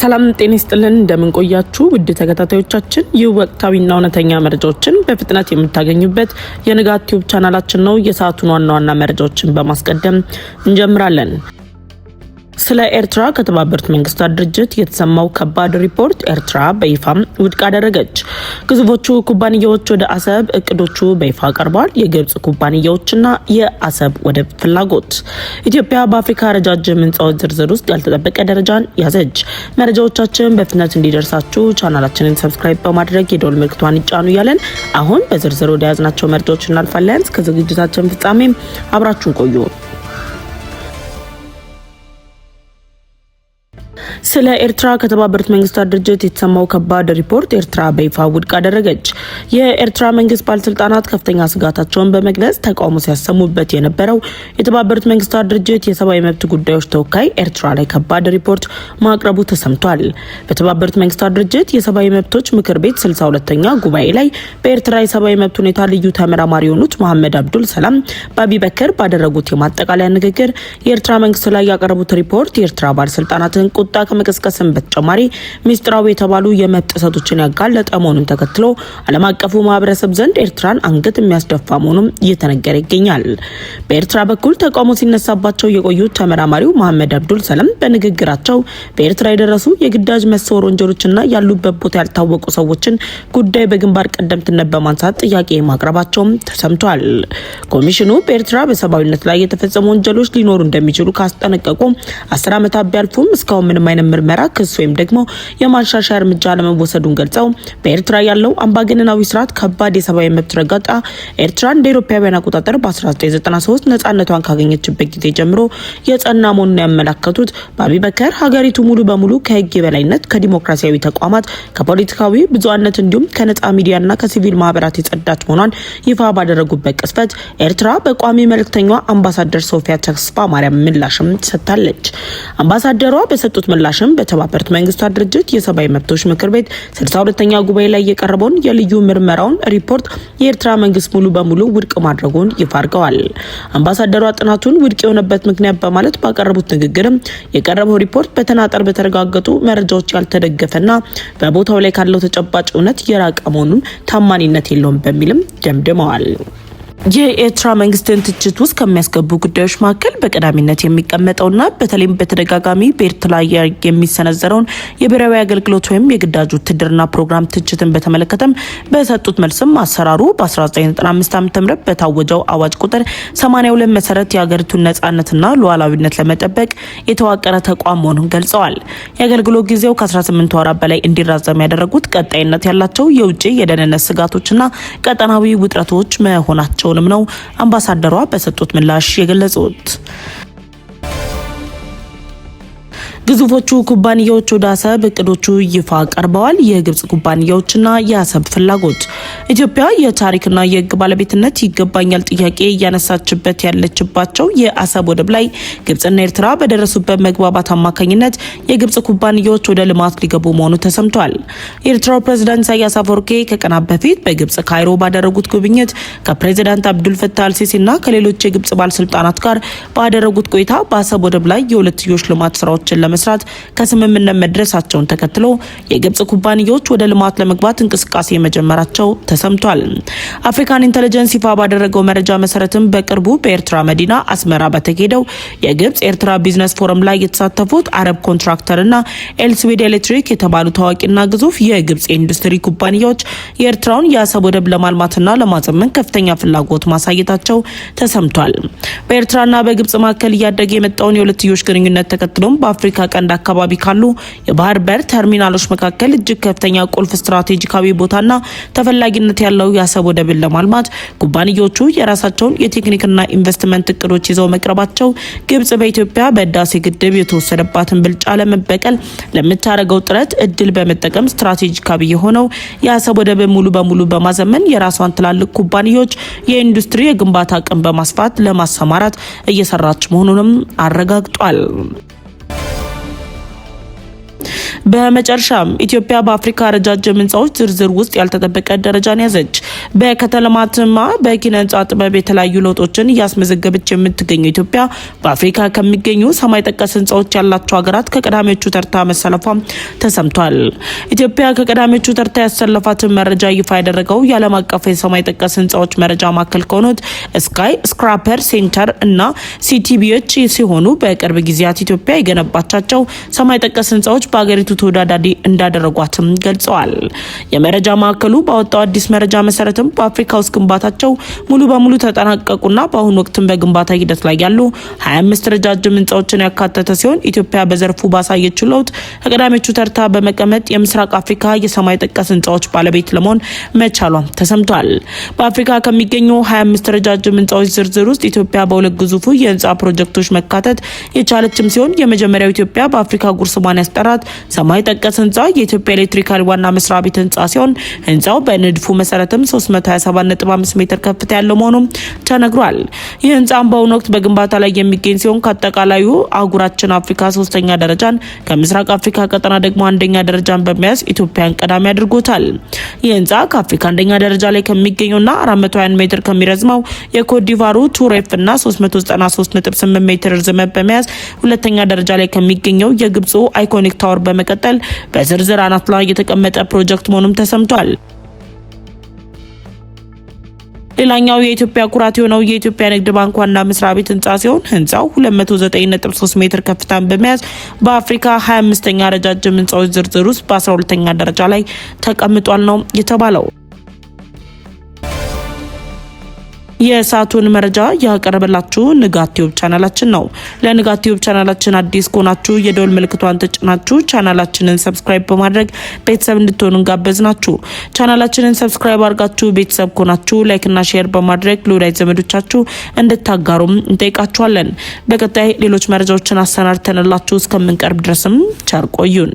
ሰላም ጤና ይስጥልን እንደምን ቆያችሁ ውድ ተከታታዮቻችን ይህ ወቅታዊና እውነተኛ መረጃዎችን በፍጥነት የምታገኙበት የንጋት ዩቲዩብ ቻናላችን ነው። የሰዓቱን ዋና መረጃዎችን በማስቀደም እንጀምራለን። ስለ ኤርትራ ከተባበሩት መንግስታት ድርጅት የተሰማው ከባድ ሪፖርት ኤርትራ በይፋ ውድቅ አደረገች። ግዙፎቹ ኩባንያዎች ወደ አሰብ እቅዶቹ በይፋ ቀርበዋል። የግብጽ ኩባንያዎችና የአሰብ ወደብ ፍላጎት። ኢትዮጵያ በአፍሪካ ረጃጅም ህንጻዎች ዝርዝር ውስጥ ያልተጠበቀ ደረጃን ያዘች። መረጃዎቻችን በፍጥነት እንዲደርሳችሁ ቻናላችንን ሰብስክራይብ በማድረግ የደወል ምልክቷን ይጫኑ እያለን አሁን በዝርዝር ወደ ያዝናቸው መረጃዎች እናልፋለን። እስከ ዝግጅታችን ፍጻሜ አብራችሁን ቆዩ። ስለ ኤርትራ ከተባበሩት መንግስታት ድርጅት የተሰማው ከባድ ሪፖርት ኤርትራ በይፋ ውድቅ አደረገች። የኤርትራ መንግስት ባለስልጣናት ከፍተኛ ስጋታቸውን በመግለጽ ተቃውሞ ሲያሰሙበት የነበረው የተባበሩት መንግስታት ድርጅት የሰብአዊ መብት ጉዳዮች ተወካይ ኤርትራ ላይ ከባድ ሪፖርት ማቅረቡ ተሰምቷል። በተባበሩት መንግስታት ድርጅት የሰብአዊ መብቶች ምክር ቤት 62ኛ ጉባኤ ላይ በኤርትራ የሰብአዊ መብት ሁኔታ ልዩ ተመራማሪ የሆኑት መሐመድ አብዱል ሰላም በአቢበከር ባደረጉት የማጠቃለያ ንግግር የኤርትራ መንግስት ላይ ያቀረቡት ሪፖርት የኤርትራ ባለስልጣናትን ቁጣ ከመቀስቀስም በተጨማሪ ሚስጥራዊ የተባሉ የመብት ጥሰቶችን ያጋለጠ መሆኑን ተከትሎ ዓለም አቀፉ ማህበረሰብ ዘንድ ኤርትራን አንገት የሚያስደፋ መሆኑን እየተነገረ ይገኛል። በኤርትራ በኩል ተቃውሞ ሲነሳባቸው የቆዩት ተመራማሪው መሐመድ አብዱል ሰላም በንግግራቸው በኤርትራ የደረሱ የግዳጅ መሰወር ወንጀሎችና ያሉበት ቦታ ያልታወቁ ሰዎችን ጉዳይ በግንባር ቀደምትነት በማንሳት ጥያቄ ማቅረባቸውም ተሰምቷል። ኮሚሽኑ በኤርትራ በሰብአዊነት ላይ የተፈጸሙ ወንጀሎች ሊኖሩ እንደሚችሉ ካስጠነቀቁ 10 ዓመታት ቢያልፉም እስካሁን ምንም አይነት ምርመራ ክስ ወይም ደግሞ የማሻሻያ እርምጃ ለመወሰዱን ገልጸው በኤርትራ ያለው አምባገነናዊ ስርዓት ከባድ የሰብአዊ መብት ረገጣ ኤርትራ እንደ አውሮፓውያን አቆጣጠር በ1993 ነጻነቷን ካገኘችበት ጊዜ ጀምሮ የጸና መሆኑን ያመለከቱት በአቢበከር ሀገሪቱ ሙሉ በሙሉ ከህግ የበላይነት፣ ከዲሞክራሲያዊ ተቋማት፣ ከፖለቲካዊ ብዙሃነት እንዲሁም ከነጻ ሚዲያና ከሲቪል ማህበራት የጸዳች መሆኗን ይፋ ባደረጉበት ቅጽበት ኤርትራ በቋሚ መልእክተኛዋ አምባሳደር ሶፊያ ተስፋ ማርያም ምላሽም ሰጥታለች። አምባሳደሯ በሰጡት ምላሽም በተባበሩት መንግስታት ድርጅት የሰብአዊ መብቶች ምክር ቤት 62ኛ ጉባኤ ላይ የቀረበውን የልዩ ምርመራውን ሪፖርት የኤርትራ መንግስት ሙሉ በሙሉ ውድቅ ማድረጉን ይፋ አድርገዋል። አምባሳደሯ ጥናቱን ውድቅ የሆነበት ምክንያት በማለት ባቀረቡት ንግግርም የቀረበው ሪፖርት በተናጠር በተረጋገጡ መረጃዎች ያልተደገፈና በቦታው ላይ ካለው ተጨባጭ እውነት የራቀ መሆኑን ታማኒነት የለውም በሚልም ደምድመዋል። የኤርትራ መንግስትን ትችት ውስጥ ከሚያስገቡ ጉዳዮች መካከል በቀዳሚነት የሚቀመጠውና በተለይም በተደጋጋሚ በኤርትራ ላይ የሚሰነዘረውን የብሔራዊ አገልግሎት ወይም የግዳጅ ውትድርና ፕሮግራም ትችትን በተመለከተም በሰጡት መልስም አሰራሩ በ1995 ዓ.ም በታወጀው አዋጅ ቁጥር 82 መሰረት የሀገሪቱን ነጻነትና ሉዓላዊነት ለመጠበቅ የተዋቀረ ተቋም መሆኑን ገልጸዋል። የአገልግሎት ጊዜው ከ18 ወራት በላይ እንዲራዘም ያደረጉት ቀጣይነት ያላቸው የውጭ የደህንነት ስጋቶችና ቀጠናዊ ውጥረቶች መሆናቸው ነው አምባሳደሯ በሰጡት ምላሽ የገለጹት። ግዙፎቹ ኩባንያዎች ወደ አሰብ እቅዶቹ ይፋ ቀርበዋል። የግብጽ ኩባንያዎችና የአሰብ ፍላጎት። ኢትዮጵያ የታሪክና የሕግ ባለቤትነት ይገባኛል ጥያቄ እያነሳችበት ያለችባቸው የአሰብ ወደብ ላይ ግብጽና ኤርትራ በደረሱበት መግባባት አማካኝነት የግብጽ ኩባንያዎች ወደ ልማት ሊገቡ መሆኑ ተሰምቷል። የኤርትራው ፕሬዝዳንት ኢሳያስ አፈወርቂ ከቀናት በፊት በግብጽ ካይሮ ባደረጉት ጉብኝት ከፕሬዝዳንት አብዱል ፈታህ አልሲሲና ከሌሎች የግብጽ ባለስልጣናት ጋር ባደረጉት ቆይታ በአሰብ ወደብ ላይ የሁለትዮሽ ልማት ስራዎችን ለመስራት ከስምምነት መድረሳቸውን ተከትሎ የግብጽ ኩባንያዎች ወደ ልማት ለመግባት እንቅስቃሴ መጀመራቸው ተሰምቷል። አፍሪካን ኢንተለጀንስ ይፋ ባደረገው መረጃ መሰረትም በቅርቡ በኤርትራ መዲና አስመራ በተካሄደው የግብጽ ኤርትራ ቢዝነስ ፎረም ላይ የተሳተፉት አረብ ኮንትራክተርና ኤልስዊድ ኤሌክትሪክ የተባሉ ታዋቂና ግዙፍ የግብጽ ኢንዱስትሪ ኩባንያዎች የኤርትራውን የአሰብ ወደብ ለማልማትና ለማዘመን ከፍተኛ ፍላጎት ማሳየታቸው ተሰምቷል። በኤርትራና በግብጽ መካከል እያደገ የመጣውን የሁለትዮሽ ግንኙነት ተከትሎም በአፍሪካ ቀንድ አካባቢ ካሉ የባህር በር ተርሚናሎች መካከል እጅግ ከፍተኛ ቁልፍ ስትራቴጂካዊ ቦታና ተፈላጊነት ያለው የአሰብ ወደብን ለማልማት ኩባንያዎቹ የራሳቸውን የቴክኒክና ኢንቨስትመንት እቅዶች ይዘው መቅረባቸው ግብጽ በኢትዮጵያ በህዳሴ ግድብ የተወሰደባትን ብልጫ ለመበቀል ለምታደርገው ጥረት እድል በመጠቀም ስትራቴጂካዊ የሆነው የአሰብ ወደብን ሙሉ በሙሉ በማዘመን የራሷን ትላልቅ ኩባንያዎች የኢንዱስትሪ የግንባታ አቅም በማስፋት ለማሰማራት እየሰራች መሆኑንም አረጋግጧል። በመጨረሻም ኢትዮጵያ በአፍሪካ ረጃጅም ህንጻዎች ዝርዝር ውስጥ ያልተጠበቀ ደረጃን ያዘች። በከተማትማ በኪነ ህንጻ ጥበብ የተለያዩ ለውጦችን እያስመዘገበች የምትገኘው ኢትዮጵያ በአፍሪካ ከሚገኙ ሰማይ ጠቀስ ህንጻዎች ያላቸው ሀገራት ከቀዳሚዎቹ ተርታ መሰለፏ ተሰምቷል። ኢትዮጵያ ከቀዳሚዎቹ ተርታ ያሰለፋትን መረጃ ይፋ ያደረገው የዓለም አቀፍ የሰማይ ጠቀስ ህንጻዎች መረጃ ማዕከል ከሆኑት ስካይ ስክራፐር ሴንተር እና ሲቲቢዎች ሲሆኑ በቅርብ ጊዜያት ኢትዮጵያ የገነባቻቸው ሰማይ ጠቀስ ህንጻዎች በአገሪቱ ተወዳዳሪ እንዳደረጓትም ገልጸዋል። የመረጃ ማዕከሉ ባወጣው አዲስ መረጃ መሰረትም በአፍሪካ ውስጥ ግንባታቸው ሙሉ በሙሉ ተጠናቀቁና በአሁኑ ወቅትም በግንባታ ሂደት ላይ ያሉ 25 ረጃጅም ህንጻዎችን ያካተተ ሲሆን ኢትዮጵያ በዘርፉ ባሳየችው ለውጥ ከቀዳሚዎቹ ተርታ በመቀመጥ የምስራቅ አፍሪካ የሰማይ ጠቀስ ህንጻዎች ባለቤት ለመሆን መቻሏም ተሰምቷል። በአፍሪካ ከሚገኙ 25 ረጃጅም ህንጻዎች ዝርዝር ውስጥ ኢትዮጵያ በሁለት ግዙፉ የህንጻ ፕሮጀክቶች መካተት የቻለችም ሲሆን የመጀመሪያው ኢትዮጵያ በአፍሪካ ጉርስ ማን ያስጠራት ሰማይ ጠቀስ ህንጻ የኢትዮጵያ ኤሌክትሪክ ኃይል ዋና መስሪያ ቤት ህንጻ ሲሆን ህንጻው በንድፉ መሰረትም 327.5 ሜትር ከፍታ ያለው መሆኑም ተነግሯል። ይህ ህንጻም በአሁኑ ወቅት በግንባታ ላይ የሚገኝ ሲሆን ከአጠቃላዩ አህጉራችን አፍሪካ ሶስተኛ ደረጃን ከምስራቅ አፍሪካ ቀጠና ደግሞ አንደኛ ደረጃን በመያዝ ኢትዮጵያን ቀዳሚ አድርጎታል። ይህ ህንጻ ከአፍሪካ አንደኛ ደረጃ ላይ ከሚገኙና 420 ሜትር ከሚረዝመው የኮትዲቫሩ ቱሬፍ እና 393.8 ሜትር ርዝመት በመያዝ ሁለተኛ ደረጃ ላይ ከሚገኘው የግብፁ አይኮኒክ ታወር በመቀጠል በዝርዝር አናት ላይ የተቀመጠ ፕሮጀክት መሆኑም ተሰምቷል። ሌላኛው የኢትዮጵያ ኩራት የሆነው የኢትዮጵያ ንግድ ባንክ ዋና መስሪያ ቤት ህንጻ ሲሆን ህንጻው 209.3 ሜትር ከፍታን በመያዝ በአፍሪካ 25ኛ ረጃጅም ህንጻዎች ዝርዝር ውስጥ በ12ኛ ደረጃ ላይ ተቀምጧል ነው የተባለው። የሰዓቱን መረጃ ያቀረበላችሁ ንጋት ቲዩብ ቻናላችን ነው። ለንጋት ቲዩብ ቻናላችን አዲስ ከሆናችሁ የደወል ምልክቷን ተጭናችሁ ቻናላችንን ሰብስክራይብ በማድረግ ቤተሰብ እንድትሆኑ ጋበዝናችሁ። ቻናላችንን ሰብስክራይብ አድርጋችሁ ቤተሰብ ከሆናችሁ ላይክና ሼር በማድረግ ለወዳጅ ዘመዶቻችሁ እንድታጋሩም እንጠይቃችኋለን። በቀጣይ ሌሎች መረጃዎችን አሰናድተንላችሁ እስከምንቀርብ ድረስም ቸር ቆዩን።